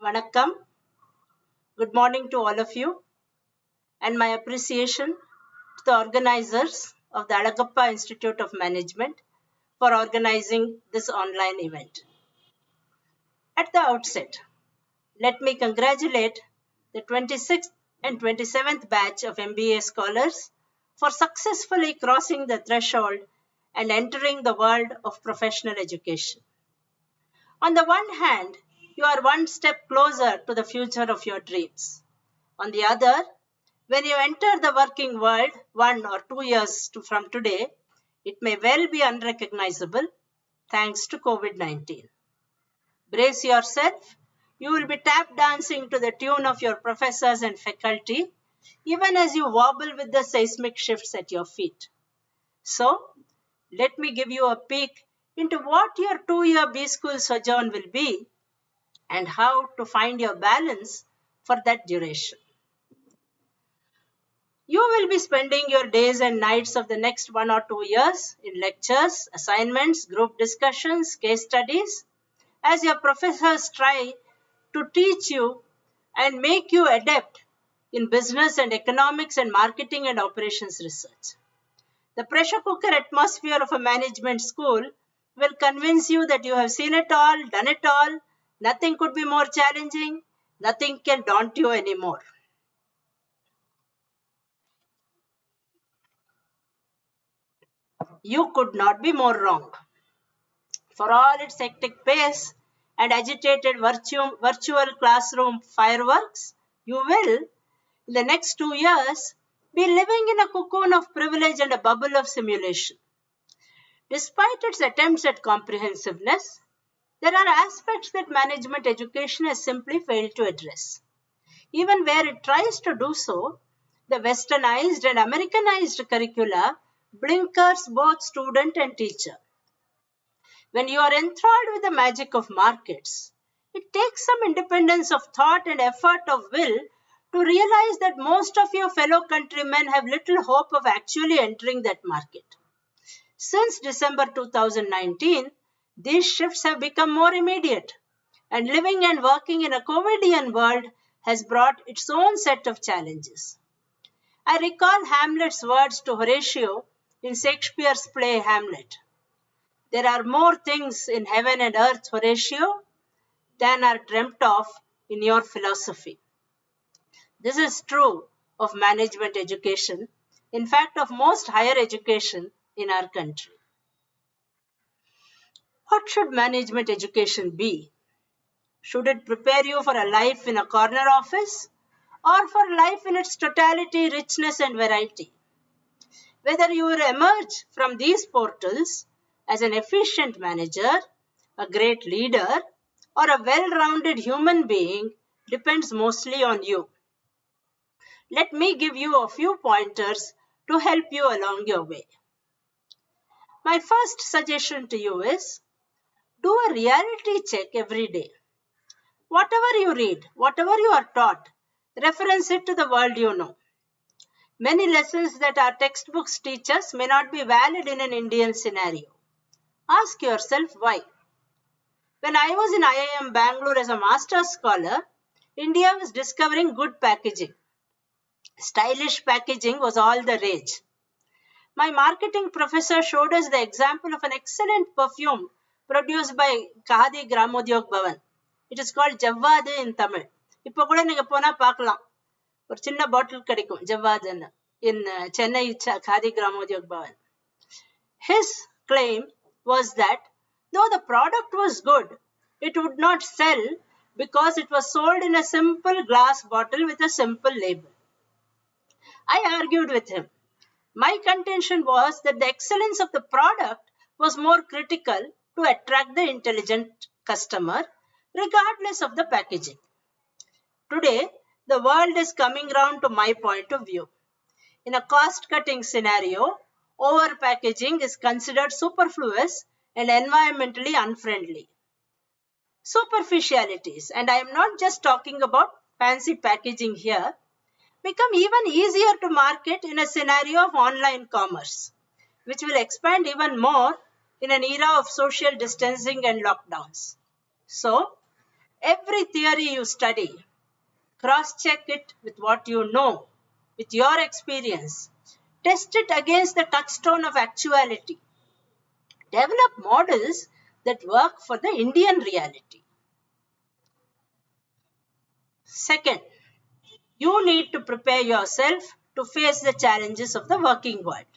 Vanakkam, good morning to all of you, and my appreciation to the organizers of the Alagappa Institute of Management for organizing this online event. At the outset, let me congratulate the 26th and 27th batch of MBA scholars for successfully crossing the threshold and entering the world of professional education. On the one hand, you are one step closer to the future of your dreams. On the other, when you enter the working world 1 or 2 years from today, it may well be unrecognizable thanks to COVID-19. Brace yourself. You will be tap dancing to the tune of your professors and faculty, even as you wobble with the seismic shifts at your feet. So, let me give you a peek into what your 2-year B School sojourn will be and how to find your balance for that duration. You will be spending your days and nights of the next 1 or 2 years in lectures, assignments, group discussions, case studies, as your professors try to teach you and make you adept in business and economics and marketing and operations research. The pressure cooker atmosphere of a management school will convince you that you have seen it all, done it all, nothing could be more challenging, nothing can daunt you anymore. You could not be more wrong. For all its hectic pace and agitated virtual classroom fireworks, you will, in the next 2 years, be living in a cocoon of privilege and a bubble of simulation. Despite its attempts at comprehensiveness, there are aspects that management education has simply failed to address. Even where it tries to do so, the westernized and Americanized curricula blinkers both student and teacher. When you are enthralled with the magic of markets, it takes some independence of thought and effort of will to realize that most of your fellow countrymen have little hope of actually entering that market. Since December 2019, these shifts have become more immediate, and living and working in a Covidien world has brought its own set of challenges. I recall Hamlet's words to Horatio in Shakespeare's play Hamlet. There are more things in heaven and earth, Horatio, than are dreamt of in your philosophy. This is true of management education, in fact, of most higher education in our country. What should management education be? Should it prepare you for a life in a corner office or for life in its totality, richness, and variety? Whether you will emerge from these portals as an efficient manager, a great leader, or a well-rounded human being depends mostly on you. Let me give you a few pointers to help you along your way. My first suggestion to you is do a reality check every day. Whatever you read, whatever you are taught, reference it to the world you know. Many lessons that our textbooks teach us may not be valid in an Indian scenario. Ask yourself why. When I was in IIM Bangalore as a master's scholar, India was discovering good packaging. Stylish packaging was all the rage. My marketing professor showed us the example of an excellent perfume produced by Khadi Gramodyog Bhavan. It is called Javvad in Tamil. இப்போ கூட நீங்க போனா பார்க்கலாம். ஒரு சின்ன பாட்டில் கிடைக்கும் ஜவ்வாதுன்னு in Chennai Khadi Gramodyog Bhavan. His claim was that though the product was good, it would not sell because it was sold in a simple glass bottle with a simple label. I argued with him. My contention was that the excellence of the product was more critical to attract the intelligent customer, regardless of the packaging. Today, the world is coming round to my point of view. In a cost-cutting scenario, over-packaging is considered superfluous and environmentally unfriendly. Superficialities, and I am not just talking about fancy packaging here, become even easier to market in a scenario of online commerce, which will expand even more in an era of social distancing and lockdowns. So, Every theory you study, cross-check it with what you know, with your experience. Test it against the touchstone of actuality. Develop models that work for the Indian reality. Second, you need to prepare yourself to face the challenges of the working world.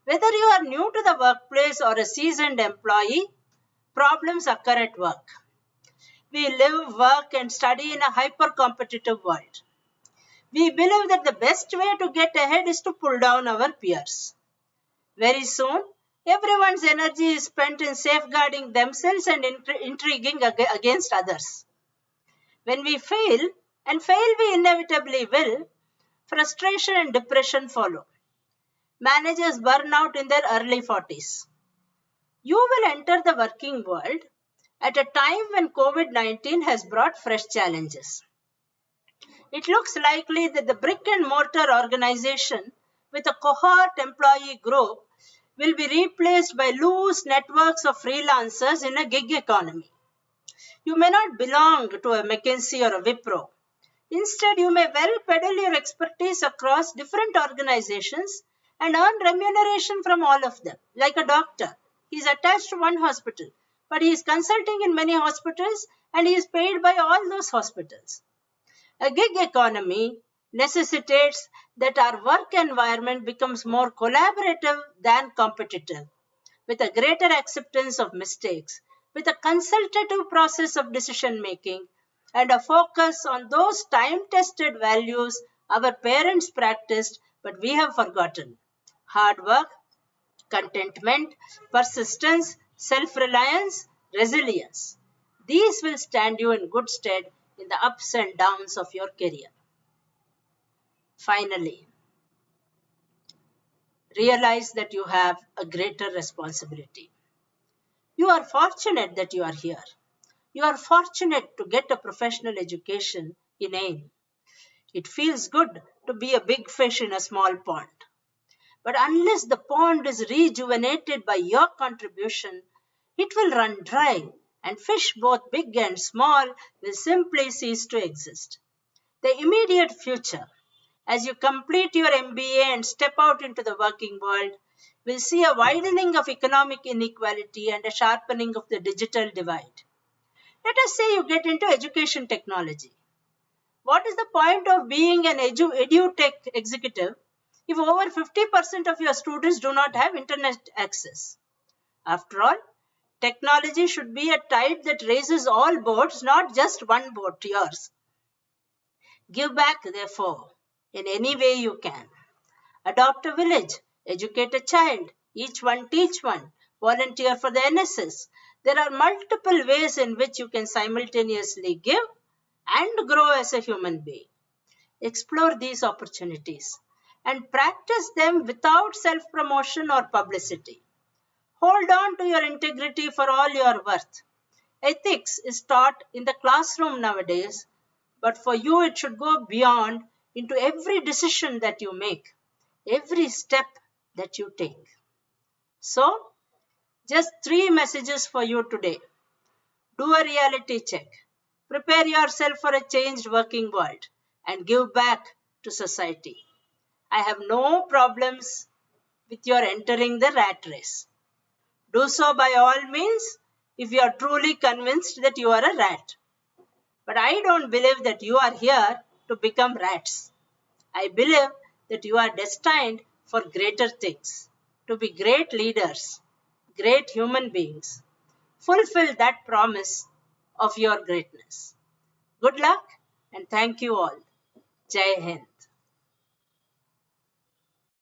Whether you are new to the workplace or a seasoned employee, problems occur at work. We live, work, and study in a hyper-competitive world. We believe that the best way to get ahead is to pull down our peers. Very soon, everyone's energy is spent in safeguarding themselves and intriguing against others. When we fail, and fail we inevitably will, frustration and depression follow. Managers burn out in their early 40s. You will enter the working world at a time when COVID-19 has brought fresh challenges. It looks likely that the brick and mortar organization with a cohort employee group will be replaced by loose networks of freelancers in a gig economy. You may not belong to a McKinsey or a Wipro. Instead, you may well peddle your expertise across different organizations and earn remuneration from all of them. Like a doctor, he is attached to one hospital, but he is consulting in many hospitals and he is paid by all those hospitals. A gig economy necessitates that our work environment becomes more collaborative than competitive, with a greater acceptance of mistakes, with a consultative process of decision making, and a focus on those time-tested values our parents practiced but we have forgotten. Hard work, contentment, persistence, self-reliance, resilience. These will stand you in good stead in the ups and downs of your career. Finally, realize that you have a greater responsibility. You are fortunate that you are here. You are fortunate to get a professional education in AIM. It feels good to be a big fish in a small pond. But unless the pond is rejuvenated by your contribution, it will run dry, and fish both big and small will simply cease to exist. The immediate future, as you complete your MBA and step out into the working world, will see a widening of economic inequality and a sharpening of the digital divide. Let us say you get into education technology. What is the point of being an edutech executive if over 50% of your students do not have internet access? After all, technology should be a tide that raises all boats, not just one boat, yours. Give back, therefore, in any way you can. Adopt a village, educate a child, each one teach one, volunteer for the NSS. There are multiple ways in which you can simultaneously give and grow as a human being. Explore these opportunities and practice them without self-promotion or publicity. Hold on to your integrity for all your worth. Ethics is taught in the classroom nowadays, but for you it should go beyond into every decision that you make, every step that you take. So, just 3 messages for you today. Do a reality check. Prepare yourself for a changed working world and give back to society. I have no problems with your entering the rat race. Do so by all means if you are truly convinced that you are a rat. But I don't believe that you are here to become rats. I believe that you are destined for greater things, to be great leaders, great human beings. Fulfill that promise of your greatness. Good luck and thank you all. Jai Hind.